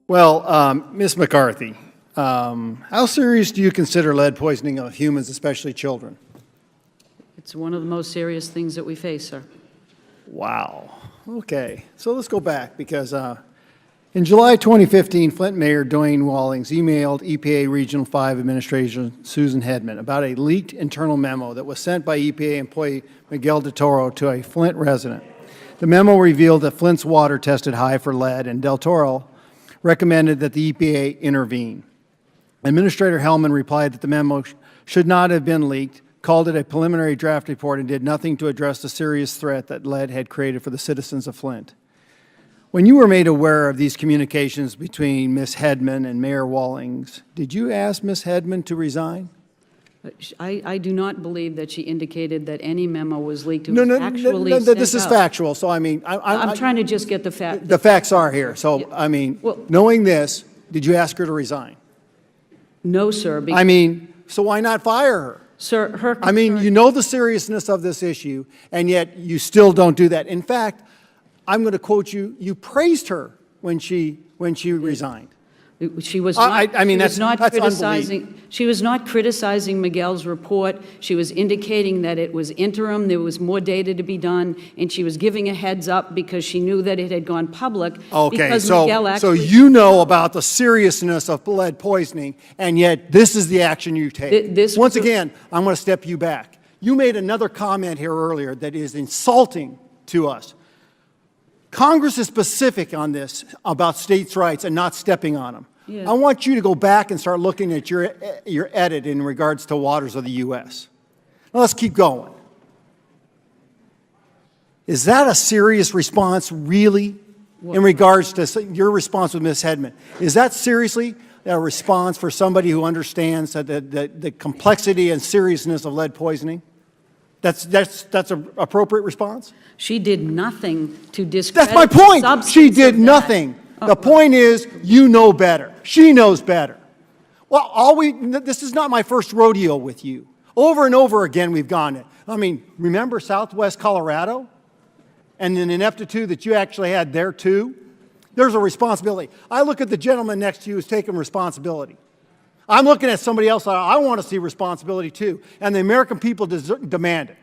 Well, Ms. McCarthy, how serious do you consider lead poisoning of humans, especially children? It's one of the most serious things that we face, sir. Wow. Okay. So let's go back because in July 2015, Flint Mayor Dwayne Wallings emailed EPA Regional 5 Administrator Susan Hedman about a leaked internal memo that was sent by EPA employee Miguel Del Toro to a Flint resident. The memo revealed that Flint's water tested high for lead, and Del Toro recommended that the EPA intervene. Administrator Hellman replied that the memo should not have been leaked, called it a preliminary draft report, and did nothing to address the serious threat that lead had created for the citizens of Flint. When you were made aware of these communications between Ms. Hedman and Mayor Wallings, did you ask Ms. Hedman to resign? I do not believe that she indicated that any memo was leaked. It No, was no, actually no, sent this is out. factual, so I mean... I'm trying to just get the fact. The facts are here, so, Yeah. I mean, Well- knowing this, did you ask her to resign? No, sir. I mean, so why not fire her? Sir, her I mean, concern- you know the seriousness of this issue, and yet you still don't do that. In fact, I'm going to quote you, you praised her when she resigned. She was not, I mean, she was not that's criticizing. She was not criticizing Miguel's report. She was indicating that it was interim. There was more data to be done, and she was giving a heads up because she knew that it had gone public. Okay, because Miguel so actually, you know about the seriousness of lead poisoning, and yet this is the action you take. This Once was again, I'm going to step you back. You made another comment here earlier that is insulting to us. Congress is specific on this about states' rights and not stepping on them. Yeah. I want you to go back and start looking at your edit in regards to waters of the U.S. Now let's keep going. Is that a serious response, really, in regards to your response with Ms. Hedman? Is that seriously a response for somebody who understands the complexity and seriousness of lead poisoning? That's an appropriate response? she did nothing to discredit That's my the point. substance She did of that. nothing. The point is, you know better. She knows better. Well, this is not my first rodeo with you. Over and over again, we've gone it. I mean, remember Southwest Colorado? And an ineptitude that you actually had there too? There's a responsibility. I look at the gentleman next to you who's taking responsibility. I'm looking at somebody else, I want to see responsibility too. And the American people demand it.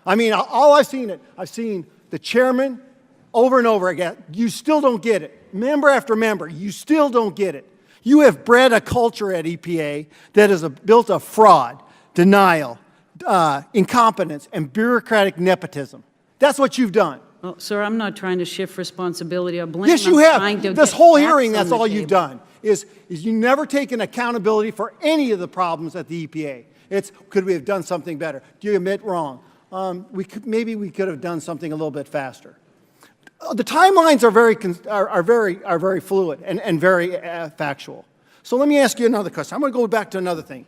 I mean, I've seen the chairman over and over again. You still don't get it. Member after member, you still don't get it. You have bred a culture at EPA that is built of fraud, denial, incompetence, and bureaucratic nepotism. That's what you've done. Well, sir, I'm not trying to shift responsibility or blame. Yes, you I'm trying to have. This get whole facts hearing, on that's the all you've table. done, is you never taken accountability for any of the problems at the EPA. It's, could we have done something better? Do you admit wrong? Maybe we could have done something a little bit faster. The timelines are very fluid and very factual. So let me ask you another question. I'm going to go back to another thing.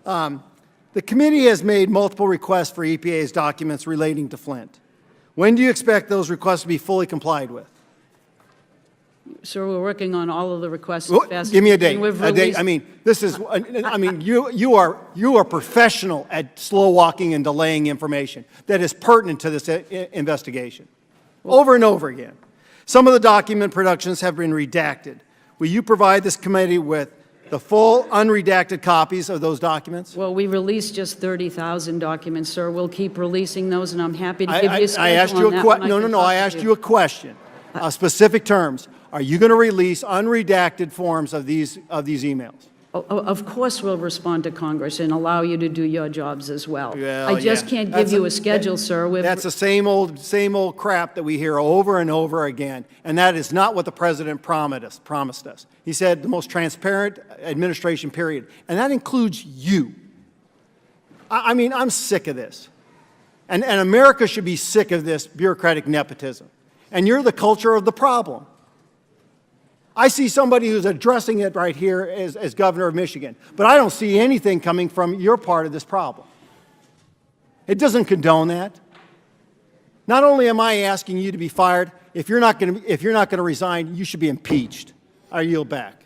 The committee has made multiple requests for EPA's documents relating to Flint. When do you expect those requests to be fully complied with? Sir, we're working on all of the requests. Well, as fast give me a as we date. can. We've A date. released- I mean, this is. I mean, you are professional at slow walking and delaying information that is pertinent to this investigation. Over and over again. Some of the document productions have been redacted. Will you provide this committee with the full unredacted copies of those documents? Well, we released just 30,000 documents, sir. We'll keep releasing those, and I'm happy to give you a I schedule asked you on a that question. when No, I no, can no. talk I to asked you. you a question. Specific terms. Are you going to release unredacted forms of these emails? Of course, we'll respond to Congress and allow you to do your jobs as well. Well, I just yeah. can't That's give you a schedule, sir. That's the same old crap that we hear over and over again, and that is not what the president promised us. He said the most transparent administration period, and that includes you. I mean, I'm sick of this, and America should be sick of this bureaucratic nepotism, and you're the culture of the problem. I see somebody who's addressing it right here as governor of Michigan, but I don't see anything coming from your part of this problem. It doesn't condone that. Not only am I asking you to be fired, if you're not going to resign, you should be impeached. I yield back.